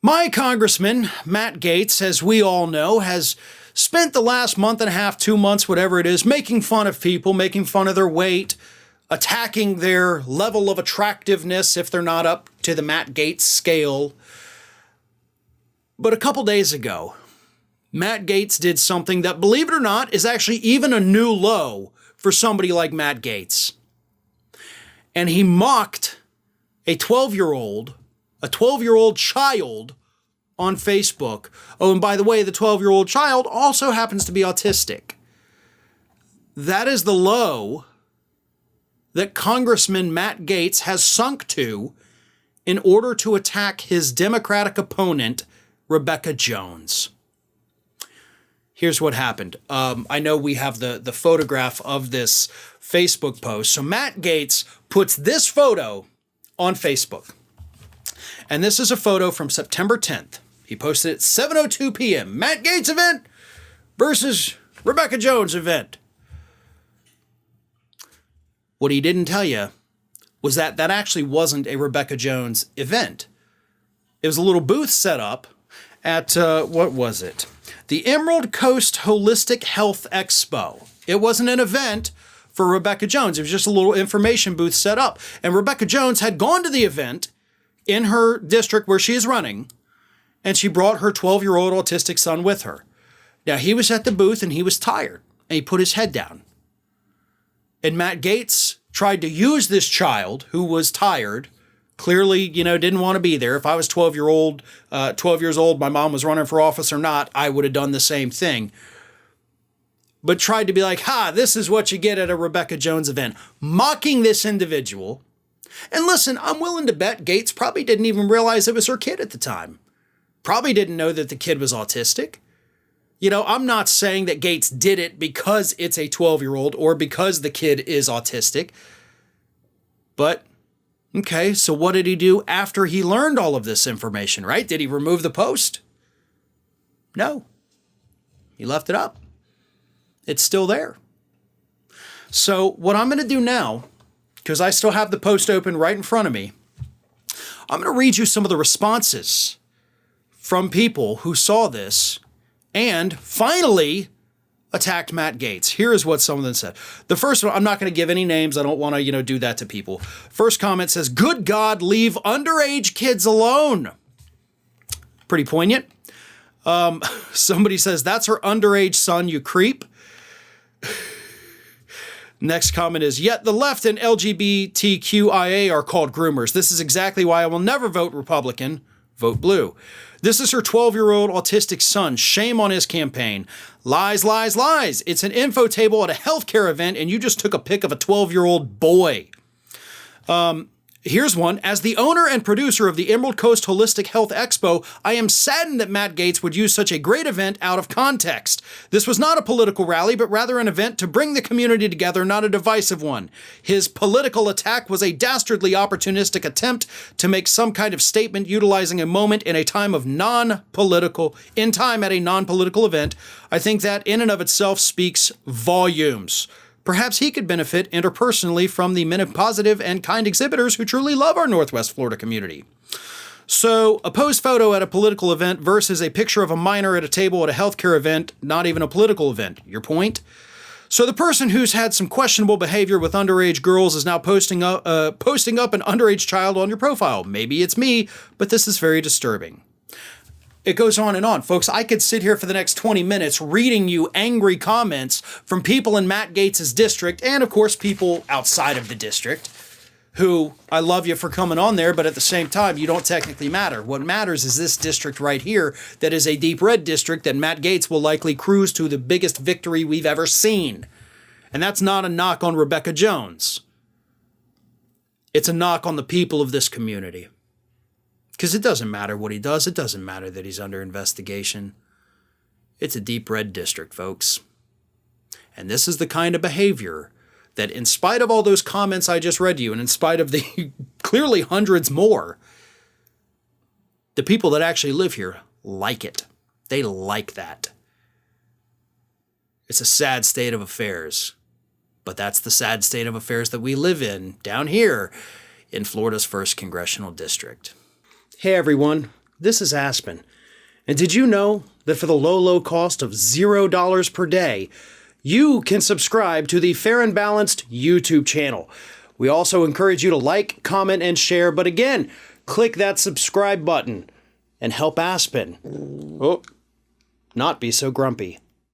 My congressman, Matt Gaetz, as we all know, has spent the last month and a half, 2 months, whatever it is, making fun of people, making fun of their weight, attacking their level of attractiveness if they're not up to the Matt Gaetz scale. But a couple days ago, Matt Gaetz did something that, believe it or not, is actually even a new low for somebody like Matt Gaetz. And he mocked a 12-year-old child on Facebook. Oh, and by the way, the 12-year-old child also happens to be autistic. That is the low that Congressman Matt Gaetz has sunk to in order to attack his Democratic opponent, Rebekah Jones. Here's what happened. I know we have the photograph of this Facebook post. So Matt Gaetz puts this photo on Facebook. And this is a photo from September 10th. He posted it at 7:02 p.m. Matt Gaetz event versus Rebekah Jones event. What he didn't tell you was that actually wasn't a Rebekah Jones event. It was a little booth set up at, what was it? The Emerald Coast Holistic Health Expo. It wasn't an event for Rebekah Jones. It was just a little information booth set up. And Rebekah Jones had gone to the event in her district where she is running, and she brought her 12-year-old autistic son with her. Now, he was at the booth and he was tired, and he put his head down. And Matt Gaetz tried to use this child who was tired, clearly, didn't want to be there. If I was 12 years old, my mom was running for office or not, I would have done the same thing. But tried to be like, this is what you get at a Rebekah Jones event. Mocking this individual. And listen, I'm willing to bet Gaetz probably didn't even realize it was her kid at the time. Probably didn't know that the kid was autistic. I'm not saying that Gaetz did it because it's a 12-year-old or because the kid is autistic. But, okay, so what did he do after he learned all of this information, right? Did he remove the post? No. He left it up. It's still there. So what I'm going to do now, because I still have the post open right in front of me, I'm going to read you some of the responses from people who saw this and finally attacked Matt Gaetz. Here is what some of them said. The first one, I'm not going to give any names. I don't want to, do that to people. First comment says, "Good God, leave underage kids alone." Pretty poignant. Somebody says, "That's her underage son, you creep." Next comment is, "Yet the left and LGBTQIA are called groomers. This is exactly why I will never vote Republican. Vote blue. This is her 12-year-old autistic son. Shame on his campaign. Lies, lies, lies. It's an info table at a healthcare event, and you just took a pic of a 12-year-old boy." Here's one. "As the owner and producer of the Emerald Coast Holistic Health Expo, I am saddened that Matt Gaetz would use such a great event out of context. This was not a political rally, but rather an event to bring the community together, not a divisive one. His political attack was a dastardly opportunistic attempt to make some kind of statement utilizing a moment in a time of at a non-political event. I think that in and of itself speaks volumes. Perhaps he could benefit interpersonally from the many positive and kind exhibitors who truly love our Northwest Florida community." So, a post photo at a political event versus a picture of a minor at a table at a healthcare event, not even a political event. Your point? So the person who's had some questionable behavior with underage girls is now posting up an underage child on your profile. Maybe it's me, but this is very disturbing. It goes on and on. Folks, I could sit here for the next 20 minutes reading you angry comments from people in Matt Gaetz's district and, of course, people outside of the district who, I love you for coming on there, but at the same time, you don't technically matter. What matters is this district right here that is a deep red district that Matt Gaetz will likely cruise to the biggest victory we've ever seen. And that's not a knock on Rebekah Jones. It's a knock on the people of this community. Because it doesn't matter what he does. It doesn't matter that he's under investigation. It's a deep red district, folks. And this is the kind of behavior that, in spite of all those comments I just read to you, and in spite of the clearly hundreds more, the people that actually live here like it. They like that. It's a sad state of affairs. But that's the sad state of affairs that we live in down here in Florida's 1st Congressional District. Hey everyone, This is Aspen. And did you know that for the low, low cost of $0 per day, you can subscribe to the Fair and Balanced YouTube channel? We also encourage you to like, comment, and share. But again, click that subscribe button and help Aspen not be so grumpy.